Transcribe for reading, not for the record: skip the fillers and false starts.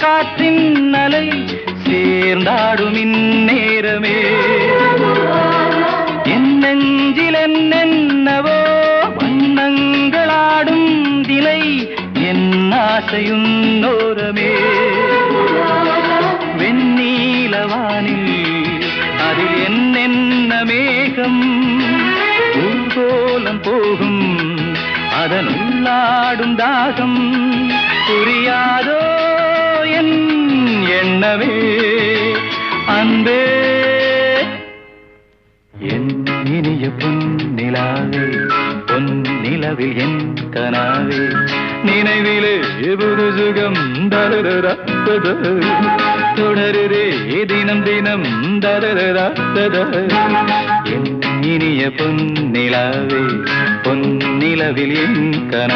காற்றின் அலை சேர்ந்தாடும் இந்நேரமே என் நெஞ்சில் என்னென்னவோ வண்ணங்களாடும் திலை என் ஆசையுன்னோரமே வெண்ணீலவானில் அதில் என்னென்ன மேகம் ஊர்கோலம் போகும் அதன் உள்ளாடும் தாகம் புரியாதோ என் எண்ணமே அன்பே என் இனிய பொன்னிலாவே பொன்னிலவில் என் கனாவே நினைவிலே புது சுகம் தொடருதே தினம் தினம் என் இனிய பொன்னிலாவே பொன்னிலவில் என் கனா